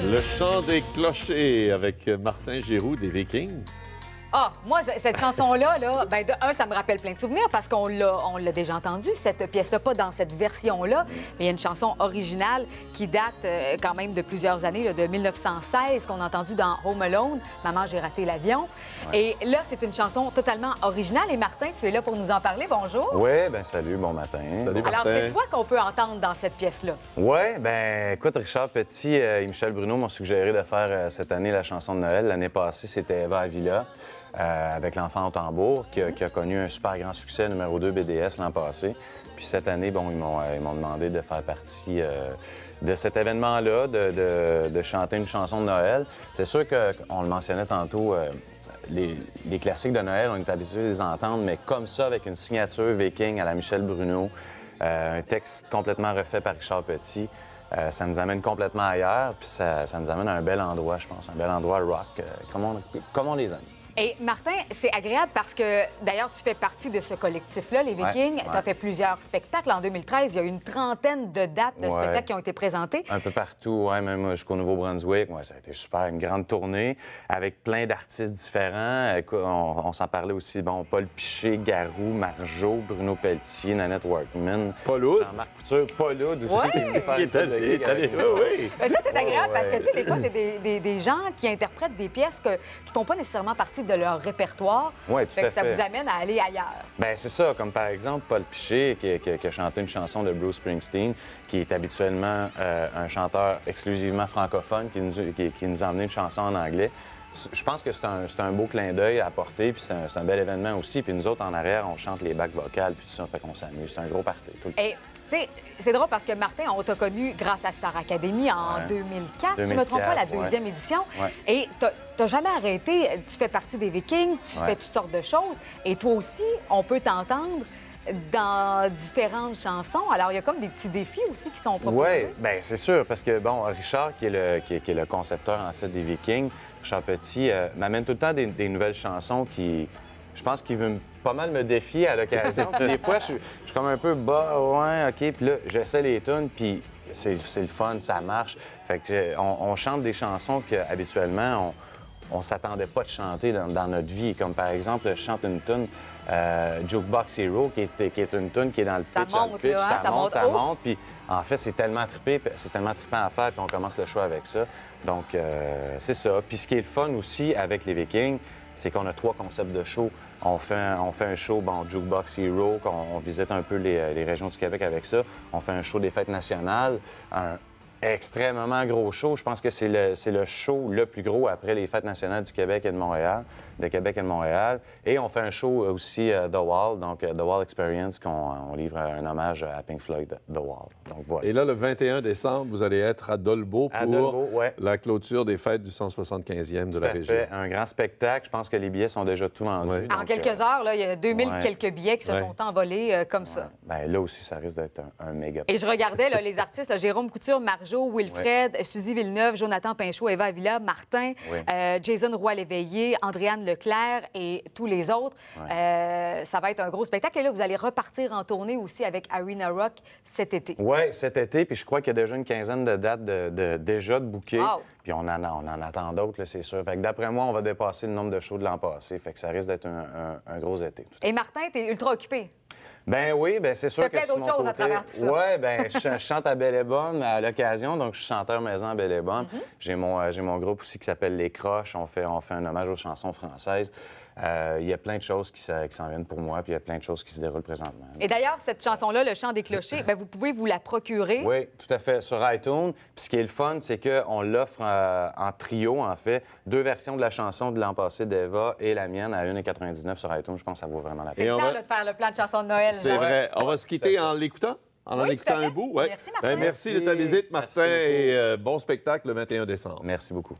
Le chant des clochers avec Martin Giroux des Vikings. Ah, moi, cette chanson-là, ben de un, ça me rappelle plein de souvenirs parce qu'on l'a déjà entendue, cette pièce-là, pas dans cette version-là, mais il y a une chanson originale qui date quand même de plusieurs années, là, de 1916, qu'on a entendue dans Home Alone, Maman, j'ai raté l'avion. Ouais. Et là, c'est une chanson totalement originale. Et Martin, tu es là pour nous en parler. Bonjour. Oui, bien salut, bon matin. Salut, Martin. Alors, c'est quoi qu'on peut entendre dans cette pièce-là? Oui, bien, écoute, Richard Petit et Michel Bruno m'ont suggéré de faire cette année la chanson de Noël. L'année passée, c'était Eva Avila. Avec l'enfant au tambour, qui a connu un super grand succès, numéro 2 BDS l'an passé. Puis cette année, bon, ils m'ont demandé de faire partie de cet événement-là, de chanter une chanson de Noël. C'est sûr qu'on le mentionnait tantôt, les classiques de Noël, on est habitué de les entendre, mais comme ça, avec une signature Viking à la Michel Bruno, un texte complètement refait par Richard Petit, ça nous amène complètement ailleurs, puis ça nous amène à un bel endroit, je pense, un bel endroit rock, comme on les aime. Et Martin, c'est agréable parce que, d'ailleurs, tu fais partie de ce collectif-là, les Vikings. Tu as fait plusieurs spectacles. En 2013, il y a eu une trentaine de dates de spectacles qui ont été présentés. Un peu partout, même jusqu'au Nouveau-Brunswick. Ça a été super, une grande tournée avec plein d'artistes différents. On s'en parlait aussi, bon, Paul Piché, Garou, Marjo, Bruno Pelletier, Nanette Workman. Paul Oud. Jean-Marc Couture, Paul Oud aussi. Qui est allé, oui. Ça, c'est agréable parce que, tu sais, des fois, c'est des gens qui interprètent des pièces qui ne font pas nécessairement partie de leur répertoire. Oui, tout à fait. Ça vous amène à aller ailleurs. Bien, c'est ça. Comme par exemple, Paul Piché, qui a chanté une chanson de Bruce Springsteen, qui est habituellement un chanteur exclusivement francophone, qui nous a emmené une chanson en anglais. Je pense que c'est un beau clin d'œil à apporter, puis c'est un bel événement aussi. Puis nous autres, en arrière, on chante les bacs vocales, puis tout ça, fait qu'on s'amuse. C'est un gros party tout le temps. C'est drôle parce que, Martin, on t'a connu grâce à Star Academy en 2004, si je ne me trompe pas, la deuxième édition. Ouais. Et tu n'as jamais arrêté. Tu fais partie des Vikings, tu fais toutes sortes de choses. Et toi aussi, on peut t'entendre dans différentes chansons. Alors, il y a comme des petits défis aussi qui sont proposés. Oui, bien, c'est sûr, parce que, bon, Richard, qui est le concepteur, en fait, des Vikings, Richard Petit, m'amène tout le temps des nouvelles chansons qui... Je pense qu'il veut pas mal me défier à l'occasion. Des fois, je suis comme un peu bas, ouais, OK. Puis là, j'essaie les tunes, puis c'est le fun, ça marche. Fait que on chante des chansons qu'habituellement, on s'attendait pas de chanter dans notre vie. Comme par exemple, je chante une tune, Jukebox Hero, qui est une tune qui est dans le pitch. Ça monte. Puis en fait, c'est tellement trippant à faire, puis on commence le show avec ça. Donc, c'est ça. Puis ce qui est le fun aussi avec les Vikings, c'est qu'on a 3 concepts de show. On fait un show, bon, Jukebox Hero, on visite un peu les régions du Québec avec ça. On fait un show des fêtes nationales, un extrêmement gros show. Je pense que c'est le show le plus gros après les fêtes nationales du Québec et de Montréal, Et on fait un show aussi The Wall, donc The Wall Experience, qu'on livre un hommage à Pink Floyd, The Wall. Donc, voilà. Et là, le 21 décembre, vous allez être à Dolbeau pour la clôture des fêtes du 175e de la région. Tout à fait. Un grand spectacle. Je pense que les billets sont déjà tout vendus. Ouais. En quelques heures, là, il y a 2000 quelques billets qui se sont envolés comme ça. Bien, là aussi, ça risque d'être un méga. Et je regardais là, les artistes, là, Jérôme Couture, Marjo, Wilfred, Suzy Villeneuve, Jonathan Pinchot, Eva Avila, Martin, Jason Roy-Léveillé, Andréane Leclerc et tous les autres. Ça va être un gros spectacle. Et là, vous allez repartir en tournée aussi avec Arena Rock cet été. Oui, cet été. Puis je crois qu'il y a déjà une quinzaine de dates déjà de bookées. Wow. Puis on en attend d'autres, c'est sûr. Fait que d'après moi, on va dépasser le nombre de shows de l'an passé. Fait que ça risque d'être un gros été. Et Martin, t'es ultra occupé. Ben oui, ben c'est sûr que plein d'autres choses à travers tout ça. Oui, ben je chante à Belle et Bonne à l'occasion, donc je suis chanteur maison à Belle et Bonne. J'ai mon groupe aussi qui s'appelle Les Croches. On fait un hommage aux chansons françaises. Il y a plein de choses qui s'en viennent pour moi, puis il y a plein de choses qui se déroulent présentement. Et d'ailleurs, cette chanson-là, Le Chant des clochers, bien, vous pouvez vous la procurer. Oui, tout à fait, sur iTunes. Puis ce qui est le fun, c'est qu'on l'offre en trio, en fait. 2 versions de la chanson de l'an passé d'Eva et la mienne à 1,99 sur iTunes. Je pense que ça vaut vraiment la peine. C'est le temps là, de faire le plan de chanson de Noël. C'est vrai. On va se quitter en l'écoutant? En écoutant un bout? Merci, Martin. Merci de ta visite, Martin. Et bon spectacle le 21 décembre. Merci beaucoup.